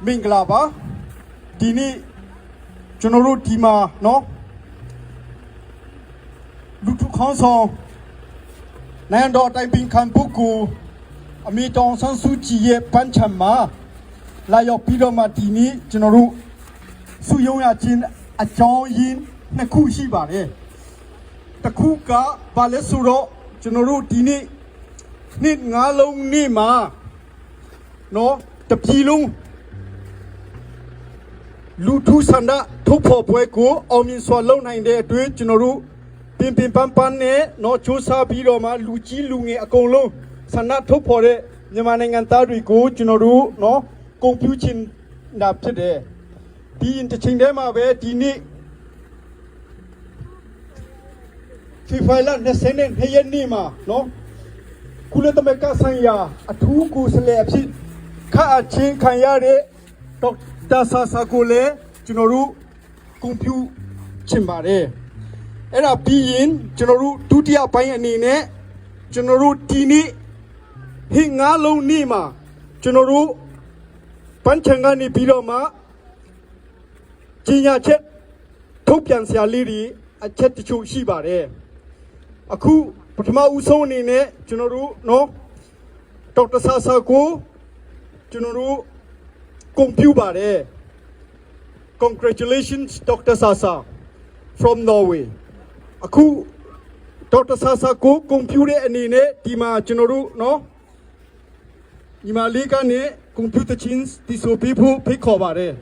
မင်္ဂလာပါဒီနေ့ကျွန်တော်တို့ဒီမှာเนาะလူထုခေါင်းဆောင်နိုင်ငံတော်အတိုင်ပင်ခံပုဂ္ဂိုလ်အမေတောင်ဆန်းစုကြည်ရဲ့ပန်းချံမှာလာရောက်ပြီးတော့မှဒီနေ့ကျွန်တော်တို့စုရုံးရခြင်းအကြောင်းရင်းနှစ်ခုရှိပါတယ်တစ်ခုကဘာလဲဆိုတော့ကျွန်တော်တို့ဒီနေ့နှစ်ငါးလုံးနေ့မှာเนาะတပြည်လုံးလူထုဆန္ဒထုတ်ဖော်ပွဲကိုအောင်မြင်စွာလုပ်နိုင်တဲ့အတွက်ကျွန်တော်တို့ပင်ပန်းပန်းနဲ့တော့စူးစမ်းပြီးတော့မှလူကြီးလူငယ်အကုန်လုံးဆန္ဒထုတ်ဖော်တဲ့မြန်မာနိုင်ငံသားတွေကိုကျွန်တော်တို့နော်ကွန်ပျူတာနာဖြစ်တယ်ဒီတစ်ချိန်တည်းမှာပဲဒီနေ့ဖေဖော်ဝါရီလ22ရက်နေ့မှာနော်ကုလသမဂ္ဂဆိုင်ရာအထူးကိုယ်စားလှယ်အဖြစ်ခန့်အပ်ခြင်းခံရတဲ့ဒေါက်တာဆာဆာကိုလည်းကျွန်တော်တို့ကွန်ပျူချင်ပါတယ်အဲ့ဒါပြီးရင်ကျွန်တော်တို့ဒုတိယပိုင်းအနေနဲ့ကျွန်တော်တို့ဒီနေ့ဟင်းငါးလုံးနေ့မှာကျွန်တော်တို့ပန်းချံကနေပြီးတော့မှကြီးညာချက်ထုတ်ပြန်စရာလေးတွေအချက်တချို့ရှိပါတယ်အခုပထမဦးဆုံးအနေနဲ့ကျွန်တော်တို့နော်ဒေါက်တာဆာဆာကိုကျွန်တော်တို့ကွန်ပျူပါတယ် Congratulations Dr. Sasa from Norway အခုဒေါက်တာဆာဆာကိုကွန်ပျူတဲ့အနေနဲ့ဒီမှာကျွန်တော်တို့နော်ဒီမှာလေးကနေကွန်ပျူတာချင်းဒီဆိုပြီးဖို့ဖိတ်ခေါ်ပါတယ်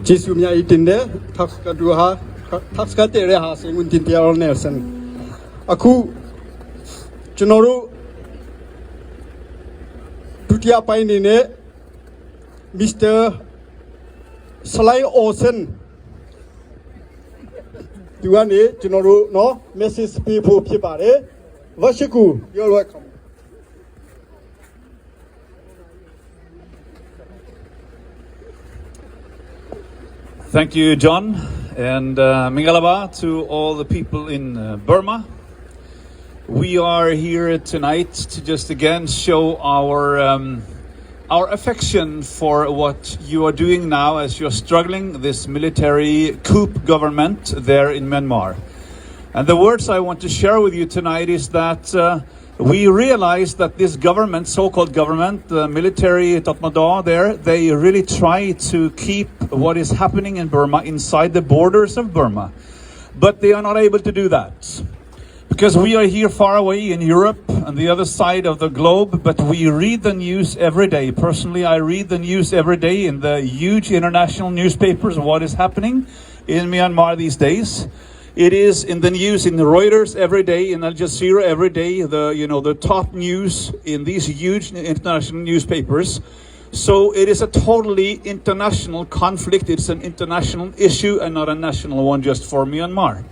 ကျေးဇူးများတင်တယ်တက်စကဒူဟာတက်စကတဲ့ရဟာစင်ဝင်တင်တရားနယ်ဆန်အခုကျွန်တော်တို့ဒုတိယပိုင်းနေနဲ့ Mr. slide ocean ဒီကနေကျွန်တော်တို့เนาะ message ပေးဖို့ဖြစ်ပါတယ်ဝါရှိကူ you're welcome Thank you, John, and Mingalaba to all the people in Burma. We are here tonight to just again show our affection for what you are doing now as you're struggling this military coup government there in Myanmar. And the words I want to share with you tonight is that we realize that this government, so-called government, the military Tatmadaw there, they really try to keep what is happening in Burma inside the borders of Burma. But they are not able to do that. Because we are here far away in Europe, on the other side of the globe, but we read the news every day. Personally, I read the news every day in the huge international newspapers of what is happening in Myanmar these days. It is in the news in Reuters every day, in Al Jazeera every day, the top news in these huge international newspapers. So it is a totally international conflict. It's an international issue and not a national one just for Myanmar.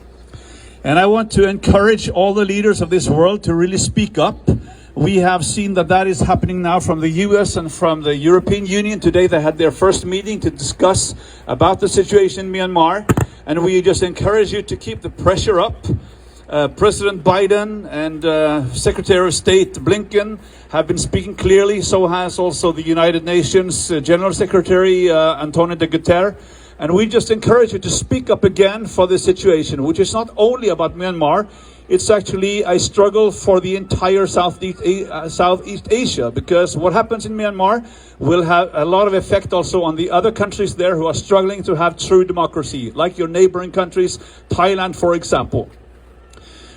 And I want to encourage all the leaders of this world to really speak up. We have seen that is happening now from the US and from the European Union. Today they had their first meeting to discuss about the situation in Myanmar. And we just encourage you to keep the pressure up. President Biden and Secretary of State Blinken have been speaking clearly. So has also the United Nations General Secretary Antonio Guterres. And we just encourage you to speak up again for this situation, which is not only about Myanmar. It's actually a struggle for the entire Southeast Asia, because what happens in Myanmar will have a lot of effect also on the other countries there who are struggling to have true democracy, like your neighboring countries, Thailand, for example.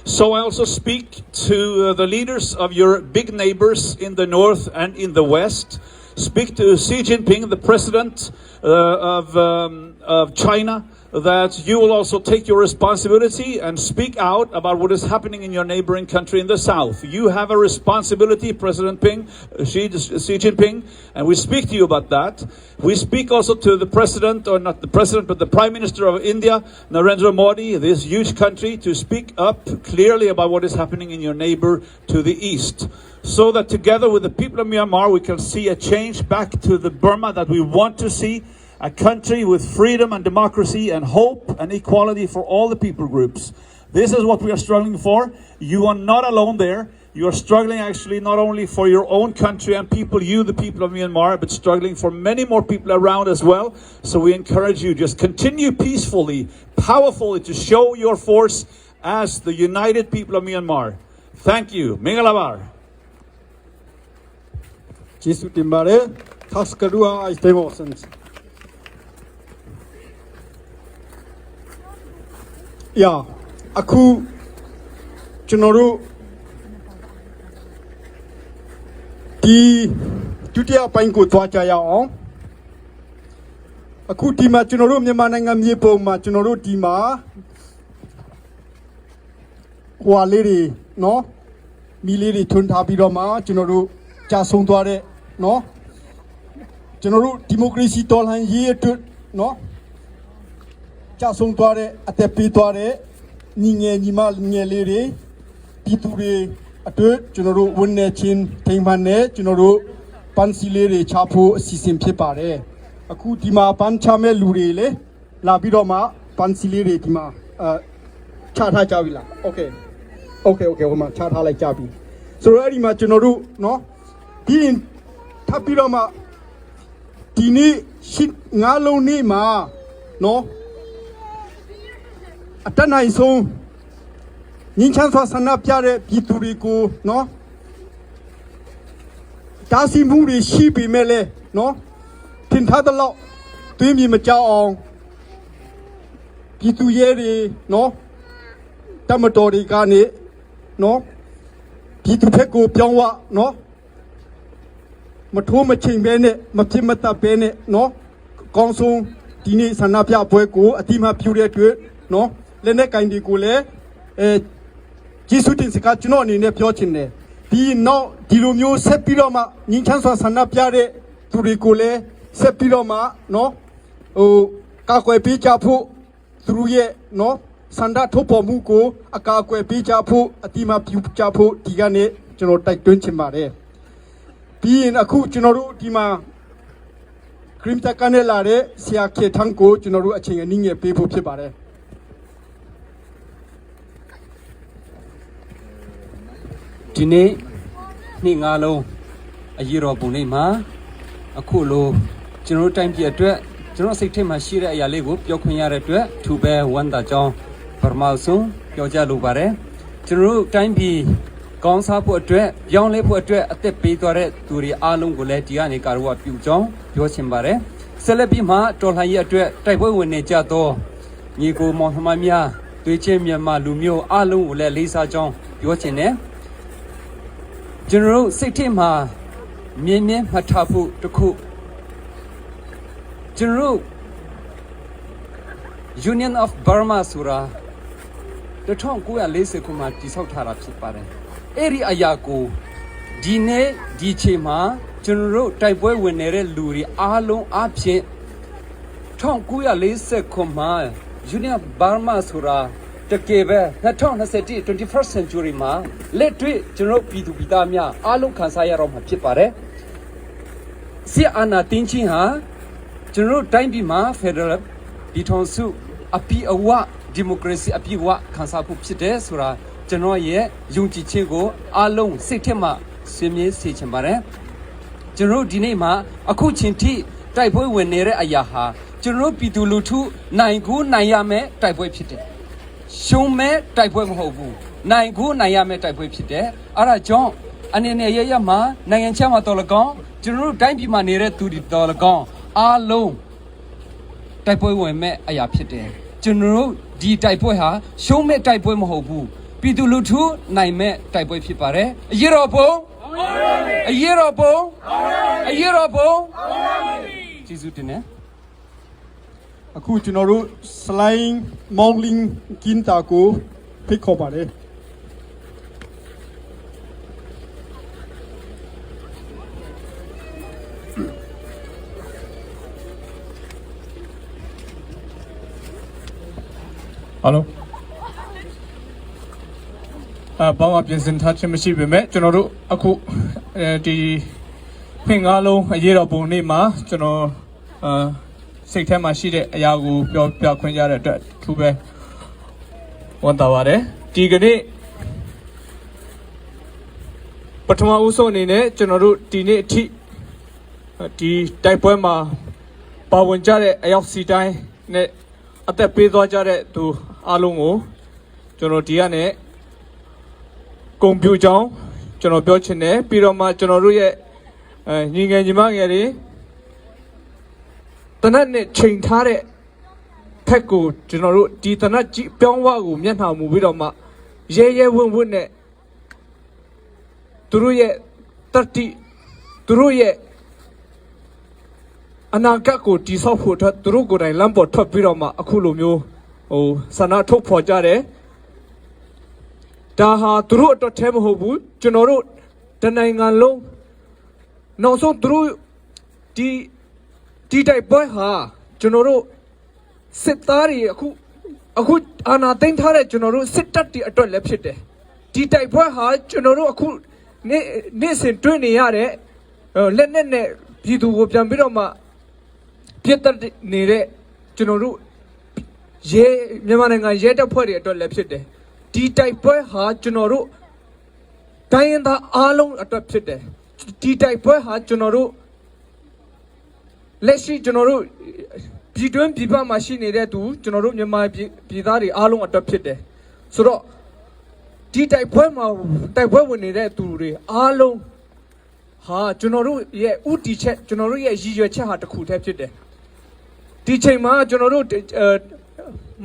So I also speak to the leaders of your big neighbors in the north and in the west. Speak to Xi Jinping, the president of China, that you will also take your responsibility and speak out about what is happening in your neighboring country in the south. You have a responsibility, President Xi Jinping, and we speak to you about that. We speak also to the president, or not the president, but the Prime Minister of India, Narendra Modi, this huge country, to speak up clearly about what is happening in your neighbor to the east. So that together with the people of Myanmar, we can see a change back to the Burma that we want to see, a country with freedom and democracy and hope and equality for all the people groups. This is what we are struggling for. You are not alone there. You are struggling actually not only for your own country and people, you, the people of Myanmar, but struggling for many more people around as well. So we encourage you, just continue peacefully, powerfully to show your force as the united people of Myanmar. Thank you. Mingalabar. Jesus timbare taskadua istemotions ya aku ကျွန်တော်တို့ဒီဒုတိယပိုင်းကိုသွားကြရအောင်အခုဒီမှာကျွန်တော်တို့မြန်မာနိုင်ငံမြေပုံမှာကျွန်တော်တို့ဒီမှာဟွာလေးတွေเนาะမီလေးတွေထွန်းထားပြီးတော့မှကျွန်တော်တို့ကြာဆုံးသွားတဲ့เนาะကျွန်တော်တို့ဒီမိုကရေစီတော်လှန်ရေးအတွက်เนาะကြာဆုံးသွားတဲ့အသက်ပေးသွားတဲ့ညီငယ်ညီမငယ်လေးတွေပြည်သူတွေအတွက်ကျွန်တော်တို့ဝန်내ချင်းထိန်မှန်နဲ့ကျွန်တော်တို့ပန်းစီလေးတွေချဖို့အစီအစဉ်ဖြစ်ပါတယ်အခုဒီမှာပန်းချမဲ့လူတွေလေလာပြီးတော့မှပန်းစီလေးတွေဒီမှာချထားကြပြီလားโอเคဟိုမှာချထားလိုက်ကြပြီဆိုတော့အဲ့ဒီမှာကျွန်တော်တို့เนาะဒီထပ်ပြီးတော့မှဒီနေ့ငါးလုံးနေ့မှာเนาะအတနိုင်ဆုံးငင်းချမ်းစွာဆန္ဒပြတဲ့ပြည်သူတွေကိုเนาะတားဆီးမှုတွေရှိပေမဲ့လည်းเนาะထင်ထားသလောက်သွေးမြေမကြောက်အောင်ပြည်သူရဲတွေเนาะတမတော်တွေကနေเนาะပြည်သူဘက်ကိုပြောင်းဝเนาะမထိုးမချိန်ပဲနဲ့မဖြစ်မတတ်ပဲနဲ့เนาะကောင်းဆုံးဒီနေ့ဆန္ဒပြပွဲကိုအတိမပြုတဲ့အတွက်เนาะလက်နဲ့ကင်တွေကိုလည်းကျေးဇူးတင်စကားကျွန်တော်အနေနဲ့ပြောချင်တယ်ဒီနောက်ဒီလိုမျိုးဆက်ပြီးတော့မှငင်းချမ်းစွာဆန္ဒပြတဲ့သူတွေကိုလည်းဆက်ပြီးတော့မှเนาะ กากวยปีจาผู้ทรูเย่เนาะสันดาทุบปมุกูอากากวยปีจาผู้อติมาพิวจาผู้ที่กันเนี่ยจนเราไต่ต้นชิมมาเลยปีนအခုကျွန်တော်တို့ဒီမှာခရစ်တကန်နဲ့လာတဲ့ဆရာခေထန်းကိုကျွန်တော်တို့အချိန်အနည်းငယ်ပေးဖို့ဖြစ်ပါတယ်ဒီနေ့နေ့ငါလုံးအရေးတော်ပုံလေးမှာအခုလိုကျွန်တော်တို့တိုင်းပြည်အတွက်ကျွန်တော်စိတ်ထဲမှာရှိတဲ့အရာလေးကိုပြောခွင့်ရတဲ့အတွက်ထူပဲဝမ်းသာကြောင်းပရမောက်ဆုံးပြောကြလိုပါတယ်ကျွန်တော်တို့တိုင်းပြည်ကောင်းစားဖို့အတွက်ရောင်းလဲဖို့အတွက်အသက်ပေးသွားတဲ့သူတွေအားလုံးကိုလည်းဒီကနေကာရဝပြုကြောင်းပြောချင်ပါတယ်ဆက်လက်ပြီးမှတော်လှန်ရေးအတွက်တိုက်ပွဲဝင်နေကြသောညီကိုမောင်နှမများသွေးချင်းမြန်မာလူမျိုးအားလုံးကိုလည်းလေးစားကြောင်းပြောချင်တယ်ကျွန်တော်တို့စိတ်ထဲမှာမြင်းမြင်းမှတ်ထားဖို့တခုကျွန်တော်တို့ Union of Burma ဆိုတာ1940ခုမှာတည်ဆောက်ထားတာဖြစ်ပါတယ်အဲ့ဒီအရာကိုဒီနေ့ဒီချိန်မှာကျွန်တော်တို့တိုက်ပွဲဝင်နေတဲ့လူတွေအားလုံးအဖြစ်1940ခုမှာ Union of Burma ဆိုတာတကယ်ပဲ2021 21st century မှာလက်တွေ့ကျွန်တော်ပြည်သူပြည်သားများအားလုံးခံစားရတော့မှာဖြစ်ပါတယ်ဆီအာနာတင်ချင်းဟာကျွန်တော်တိုင်းပြည်မှာ Federal ဒီထောင်စုအပြည့်အဝဒီမိုကရေစီအပြည့်အဝခံစားဖို့ဖြစ်တယ်ဆိုတာကျွန်တော်ရဲ့ယုံကြည်ခြင်းကိုအားလုံးစိတ်ထဲမှာဆွေးနွေးစေချင်ပါတယ်ကျွန်တော်ဒီနေ့မှာအခုချိန်ထိတိုက်ပွဲဝင်နေတဲ့အရာဟာကျွန်တော်ပြည်သူလူထုနိုင်ကိုနိုင်ရမယ်တိုက်ပွဲဖြစ်တယ်ရှုံးမဲ့တိုက်ပွဲမဟုတ်ဘူးနိုင်ကိုနိုင်ရမယ်တိုက်ပွဲဖြစ်တယ်အဲ့ဒါကြောင့်အနေနဲ့ရရမှာနိုင်ငံခြားမှာတော်လကောင်းကျွန်တော်တို့တိုင်းပြည်မှာနေတဲ့သူတွေတော်လကောင်းအားလုံးတိုက်ပွဲဝင်မဲ့အရာဖြစ်တယ်ကျွန်တော်တို့ဒီတိုက်ပွဲဟာရှုံးမဲ့တိုက်ပွဲမဟုတ်ဘူးပြည်သူလူထုနိုင်မဲ့တိုက်ပွဲဖြစ်ပါတယ်အရေးတော်ပုံအရေးတော်ပုံအရေးတော်ပုံကျေးဇူးတင်တယ်အခုကျွန်တော်တို့ slime modeling ကင်းတာကိုဖိတ်ခေါ်ပါတယ်အားလုံးဘာမှပြင်ဆင်ထားခြင်းမရှိပေမဲ့ကျွန်တော်တို့အခုဒီဖင်ကားလုံးအရေးတော်ပုံနေ့မှာကျွန်တော်စိတ်ထဲမှာရှိတဲ့အရာကိုပြောပြခွင့်ရတဲ့အတွက်သူပဲဝန်တာပါတယ်ဒီကနေ့ပထမဦးဆုံးအနေနဲ့ကျွန်တော်တို့ဒီနေ့အထိဒီတိုက်ပွဲမှာပါဝင်ကြတဲ့အယောက်စီတိုင်းနဲ့အသက်ပေးသွားကြတဲ့သူအားလုံးကိုကျွန်တော်ဒီကနေဂုဏ်ပြုကြောင်းကျွန်တော်ပြောချင်တယ်ပြီးတော့မှကျွန်တော်တို့ရဲ့ညီငယ်ညီမငယ်တွေတနတ်နဲ့ချိန်ထားတဲ့ဖက်ကိုကျွန်တော်တို့ဒီတနတ်ကြီးပြောင်းဝကိုမျက်နှာမူပြီးတော့မှရဲရဲဝံ့ဝံ့နဲ့သူတို့ရဲ့တတိသူတို့ရဲ့အနာဂတ်ကိုတည်ဆောက်ဖို့အတွက်သူတို့ကိုယ်တိုင်လမ်းပေါ်ထွက်ပြီးတော့မှအခုလိုမျိုးဆန္ဒထုတ်ဖော်ကြတယ်ဒါဟာသူတို့အတွက်ထဲမဟုတ်ဘူးကျွန်တော်တို့တနိုင်ငံလုံးနောက်ဆုံးသူတို့ဒီတိုက်ပွဲဟာကျွန်တော်တို့စစ်သားတွေအခုအာဏာသိမ်းထားတဲ့ကျွန်တော်တို့စစ်တပ်တွေအတွက်လည်းဖြစ်တယ်ဒီတိုက်ပွဲဟာကျွန်တော်တို့အခုနေ့စဉ်တွေ့နေရတဲ့လက်နက်နဲ့ပြည်သူကိုပြန်ပြီးတော့မှပြတ်တက်နေတဲ့ကျွန်တော်တို့ရဲမြန်မာနိုင်ငံရဲတပ်ဖွဲ့တွေအတွက်လည်းဖြစ်တယ်ဒီတိုက်ပွဲဟာကျွန်တော်တို့တိုင်းရင်းသားအားလုံးအတွက်ဖြစ်တယ်ဒီတိုက်ပွဲဟာကျွန်တော်တို့လက်ရှိကျွန်တော်တို့ပြည်တွင်းပြည်ပမှာရှိနေတဲ့သူကျွန်တော်တို့မြန်မာပြည်သားတွေအားလုံးအတွက်ဖြစ်တယ်ဆိုတော့ဒီတိုက်ပွဲမှာတိုက်ပွဲဝင်နေတဲ့သူတွေအားလုံးဟာကျွန်တော်တို့ရဲ့ဥတီချက်ကျွန်တော်တို့ရဲ့ရည်ရွယ်ချက်ဟာတစ်ခုတည်းဖြစ်တယ်ဒီချိန်မှာကျွန်တော်တို့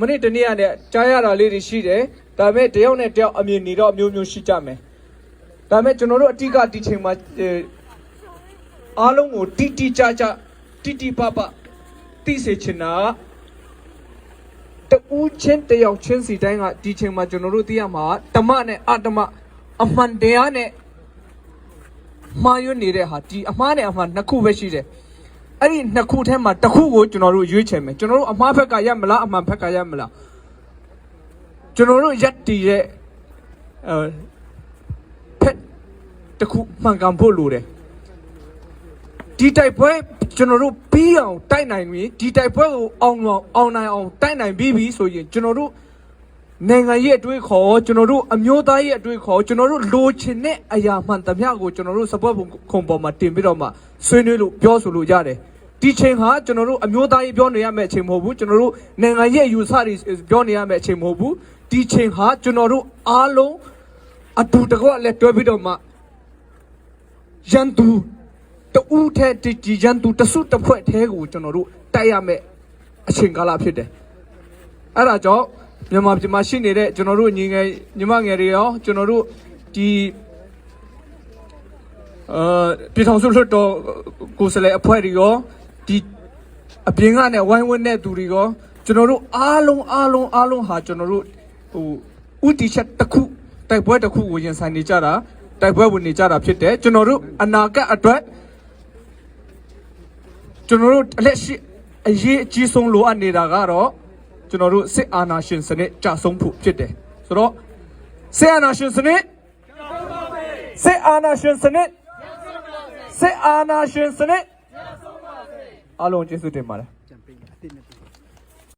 မနေ့တနေ့ကလည်းကြားရတာလေးတွေရှိတယ်ဒါပေမဲ့တယောက်နဲ့တယောက်အမြင်နေတော့အမျိုးမျိုးရှိကြမယ်ဒါပေမဲ့ကျွန်တော်တို့အတိကဒီချိန်မှာအားလုံးကိုတိကျပပသိစေချင်တာတူးချင်းတယောက်ချင်းစီတိုင်းကဒီချိန်မှာကျွန်တော်တို့သိရမှာဓမ္မနဲ့အတ္တမအမှန်တရားနဲ့မှားယွင်းနေတဲ့ဟာဒီအမှားနဲ့အမှန်နှစ်ခုပဲရှိတယ် အဲ့ဒီနှစ်ခုထဲမှာတစ်ခုကိုကျွန်တော်တို့ရွေးချယ်မယ်ကျွန်တော်တို့အမှားဘက်ကရမလားအမှန်ဘက်ကရမလားကျွန်တော်တို့ရက်တီရဲ့ဖက်တစ်ခုမှန်ကန်ဖို့လိုတယ်ဒီတိုက်ပွဲကျွန်တော်တို့ပြီးအောင်တိုက်နိုင်ပြီဒီတိုက်ပွဲကိုအောင်နိုင်အောင်တိုက်နိုင်ပြီဆိုရင်ကျွန်တော်တို့နိုင်ငံရဲ့အတွေ့အခေါ်ကျွန်တော်တို့အမျိုးသားရဲ့အတွေ့အခေါ်ကျွန်တော်တို့လိုချင်တဲ့အရာမှန်သမျှကိုကျွန်တော်တို့စပွက်ခုံပေါ်မှာတင်ပြီးတော့မှဆွေးနွေးလို့ပြောဆိုလို့ရတယ်ဒီချိန်ဟာကျွန်တော်တို့အမျိုးသားရေးပြောနေရမယ့်အချိန်မဟုတ်ဘူးကျွန်တော်တို့နိုင်ငံရဲ့ယူဆတွေပြောနေရမယ့်အချိန်မဟုတ်ဘူးဒီချိန်ဟာကျွန်တော်တို့အားလုံးအတူတကွလက်တွဲပြီးတော့မှရန်သူတူထဲဒီရန်သူတစုတစ်ဖွဲ့ထဲကိုကျွန်တော်တို့တိုက်ရမယ့်အချိန်ကာလဖြစ်တယ်အဲ့ဒါကြောင့်မြန်မာပြည်မှာရှိနေတဲ့ကျွန်တော်တို့ညီမငယ်တွေရောကျွန်တော်တို့ဒီပြည်ထောင်စုလွှတ်တော်ကိုယ်စားလှယ်အဖွဲ့တွေရောဒီအပြင်ကနဲ့ဝိုင်းဝန်းတဲ့သူတွေရောကျွန်တော်တို့အားလုံးဟာကျွန်တော်တို့ဥတီချက်တစ်ခုတိုက်ပွဲတစ်ခုကိုရင်ဆိုင်နေကြတာတိုက်ပွဲဝင်နေကြတာဖြစ်တယ်ကျွန်တော်တို့အနာဂတ်အတွက်ကျွန်တော်တို့အလက်ရှိအရေးအကြီးဆုံးလိုအပ်နေတာကတော့ကျွန်တော်တို့စစ်အာဏာရှင်စနစ်ကြဆုံးဖို့ဖြစ်တယ်ဆိုတော့စစ်အာဏာရှင်စနစ်စစ်အာဏာရှင်စနစ်အားလုံးကျေးဇူးတင်ပါတယ်